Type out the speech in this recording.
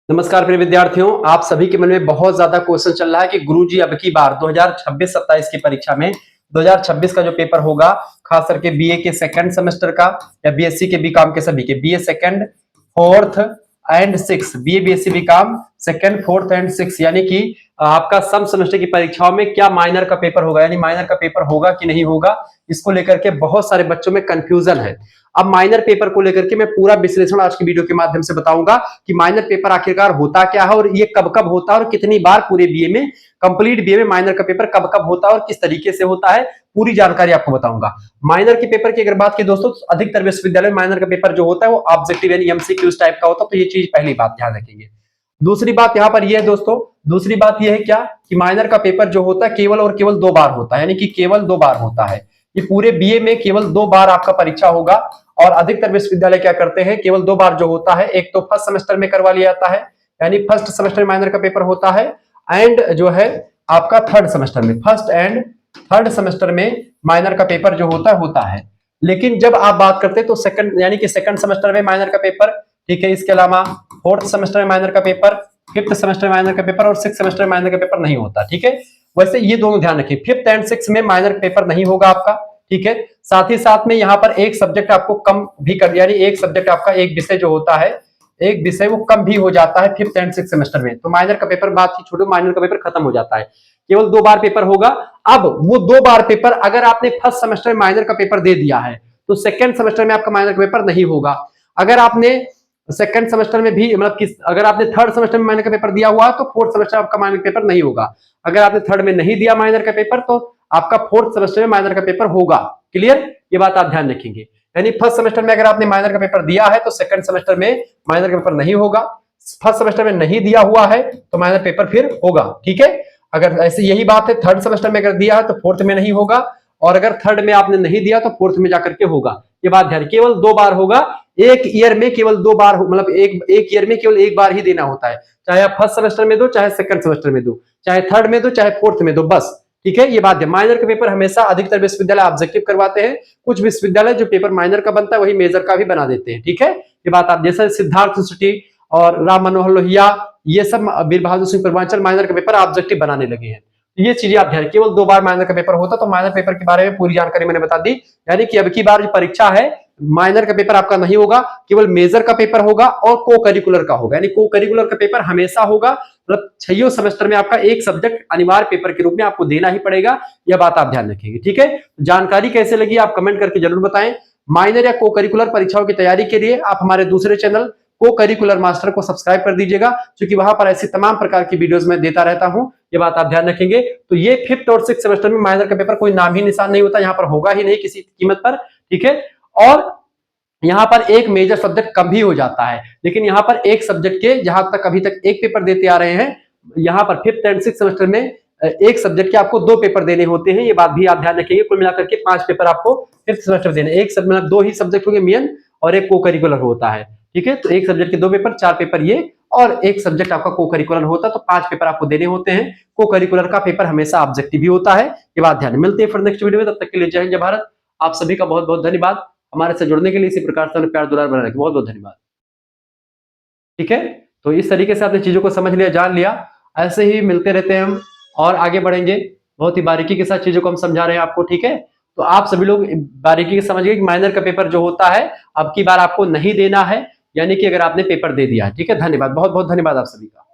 नमस्कार प्रिय विद्यार्थियों, आप सभी के मन में बहुत ज्यादा क्वेश्चन चल रहा है कि गुरुजी अब की बार 2026-27 की परीक्षा में 2026 का जो पेपर होगा, खास करके बीए के सेकंड सेमेस्टर का या बीएससी के बीकॉम के सभी के BA second, fourth and six, BA BSc BCom second, fourth and six, यानी कि आपका सम सेमेस्टर की परीक्षाओं में क्या माइनर का पेपर होगा, यानी माइनर का पेपर होगा कि नहीं होगा, इसको लेकर के बहुत सारे बच्चों में कंफ्यूजन है। अब माइनर पेपर को लेकर के मैं पूरा विश्लेषण आज की वीडियो के माध्यम से बताऊंगा कि माइनर पेपर आखिरकार होता क्या है और ये कब कब होता है और कितनी बार पूरे बीए में, कंप्लीट बीए में माइनर का पेपर कब कब होता है और किस तरीके से होता है, पूरी जानकारी आपको बताऊंगा। माइनर के पेपर की अगर बात की दोस्तों, अधिकतर विश्वविद्यालय में माइनर का पेपर जो होता है वो ऑब्जेक्टिव यानी एमसीक्यूज टाइप का होता है, तो ये चीज पहली बात ध्यान रखेंगे। दूसरी बात यहां पर यह है दोस्तों, दूसरी बात यह है क्या कि माइनर का पेपर जो होता है केवल और केवल 2 बार होता है, यानी कि केवल 2 बार होता है। ये पूरे बीए में केवल 2 बार आपका परीक्षा होगा और अधिकतर विश्वविद्यालय क्या करते हैं, केवल 2 बार जो होता है, एक तो फर्स्ट सेमेस्टर में करवा लिया जाता है, यानी फर्स्ट सेमेस्टर में माइनर का पेपर होता है, एंड जो है आपका थर्ड सेमेस्टर में, फर्स्ट एंड थर्ड सेमेस्टर में माइनर का पेपर जो होता है। लेकिन जब आप बात करते हैं तो सेकंड यानी कि सेकंड सेमेस्टर में माइनर का पेपर, ठीक है, इसके अलावा फोर्थ सेमेस्टर में माइनर का पेपर, फिफ्थ सेमेस्टर में माइनर का पेपर और सिक्स सेमेस्टर में माइनर का पेपर नहीं होता, ठीक है। वैसे ये दोनों ध्यान रखिए, फिफ्थ एंड सिक्स में माइनर पेपर नहीं होगा आपका, ठीक है। साथ ही साथ में यहाँ पर एक सब्जेक्ट आपको कम भी कर, यानी एक सब्जेक्ट आपका, एक विषय जो होता है, एक विषय वो कम भी हो जाता है फिफ्थ एंड सिक्स सेमेस्टर में, तो माइनर का पेपर बात ही छोड़ो, माइनर का पेपर खत्म हो जाता है, केवल 2 बार पेपर होगा। अब वो 2 बार पेपर अगर आपने फर्स्ट सेमेस्टर में माइनर का पेपर दे दिया है तो सेकंड सेमेस्टर में आपका माइनर का पेपर नहीं होगा। अगर आपने सेकंड सेमेस्टर में भी मतलब अगर आपने थर्ड सेमेस्टर में माइनर का पेपर दिया हुआ तो फोर्थ सेमेस्टर आपका माइनर पेपर नहीं होगा। अगर आपने थर्ड में नहीं दिया माइनर का पेपर तो आपका फोर्थ सेमेस्टर में माइनर का पेपर होगा। क्लियर, ये बात आप ध्यान रखेंगे। यानी फर्स्ट सेमेस्टर में अगर आपने माइनर का पेपर दिया है तो सेकंड सेमेस्टर में माइनर का पेपर नहीं होगा। फर्स्ट सेमेस्टर में नहीं दिया हुआ है तो माइनर पेपर फिर होगा, ठीक है। अगर ऐसे यही बात है, थर्ड सेमेस्टर में अगर दिया है तो फोर्थ में नहीं होगा, और अगर थर्ड में आपने नहीं दिया तो फोर्थ में जाकर के होगा। ये बात ध्यान, केवल 2 बार होगा, एक ईयर में केवल 2 बार, मतलब एक ईयर में केवल 1 बार ही देना होता है, चाहे आप फर्स्ट सेमेस्टर में दो, चाहे सेकंड सेमेस्टर में दो, चाहे थर्ड में दो, चाहे फोर्थ में दो, बस, ठीक है। ये बात है, माइनर का पेपर हमेशा अधिकतर विश्वविद्यालय ऑब्जेक्टिव करवाते हैं, कुछ विश्वविद्यालय जो पेपर माइनर का बनता है वही मेजर का भी बना देते हैं, ठीक है। ये बात आप, जैसे सिद्धार्थ यूनिवर्सिटी और राम मनोहर लोहिया, ये सब वीर बहादुर सिंह पूर्वांचल माइनर का पेपर ऑब्जेक्टिव बनाने लगे हैं। ये चीजें आप ध्यान, केवल 2 बार माइनर का पेपर होता, तो माइनर पेपर के बारे में पूरी जानकारी मैंने बता दी। यानी कि अब की बार जो परीक्षा है माइनर का पेपर आपका नहीं होगा, केवल मेजर का पेपर होगा और को करिकुलर का होगा। यानी को करिकुलर का पेपर हमेशा होगा, मतलब 6 सेमेस्टर में आपका एक सब्जेक्ट अनिवार्य पेपर के रूप में आपको देना ही पड़ेगा। यह बात आप ध्यान रखेंगे, ठीक है। जानकारी कैसे लगी आप कमेंट करके जरूर बताएं। माइनर या को करिकुलर परीक्षाओं की तैयारी के लिए आप हमारे दूसरे चैनल को करिकुलर मास्टर को सब्सक्राइब कर दीजिएगा, क्योंकि वहां पर ऐसी तमाम प्रकार की वीडियोस मैं देता रहता हूं। ये बात आप ध्यान रखेंगे। तो ये फिफ्थ और सिक्स सेमेस्टर में माइनर का पेपर कोई नाम ही निशान नहीं होता, यहाँ पर होगा ही नहीं किसी कीमत पर, ठीक है। और यहाँ पर एक मेजर सब्जेक्ट कम भी हो जाता है, लेकिन यहाँ पर एक सब्जेक्ट के, जहां तक अभी तक एक पेपर देते आ रहे हैं, यहाँ पर फिफ्थ एंड सिक्स सेमेस्टर में एक सब्जेक्ट के आपको 2 पेपर देने होते हैं। ये बात भी आप ध्यान रखेंगे। कुल मिलाकर के 5 पेपर आपको फिफ्थ सेमेस्टर देने, एक सब मतलब 2 ही सब्जेक्ट होंगे मेन और एक को करिकुलर होता है, ठीक है। तो एक सब्जेक्ट के 2 पेपर, 4 पेपर ये, और एक सब्जेक्ट आपका को करिकुलर होता है, तो 5 पेपर आपको देने होते हैं। को करिकुलर का पेपर हमेशा ऑब्जेक्टिव भी होता है, ये बात ध्यान। मिलते हैं फिर नेक्स्ट वीडियो में, तब तक के लिए जय हिंद जय भारत। आप सभी का बहुत बहुत धन्यवाद हमारे से जुड़ने के लिए। इसी प्रकार से प्यार दुलार बना रखें, बहुत बहुत धन्यवाद, ठीक है। तो इस तरीके से आपने चीजों को समझ लिया, जान लिया, ऐसे ही मिलते रहते हैं हम और आगे बढ़ेंगे। बहुत ही बारीकी के साथ चीजों को हम समझा रहे हैं आपको, ठीक है। तो आप सभी लोग बारीकी से समझिए कि माइनर का पेपर जो होता है अब की बार आपको नहीं देना है, यानी कि अगर आपने पेपर दे दिया, ठीक है। धन्यवाद, बहुत बहुत धन्यवाद आप सभी का।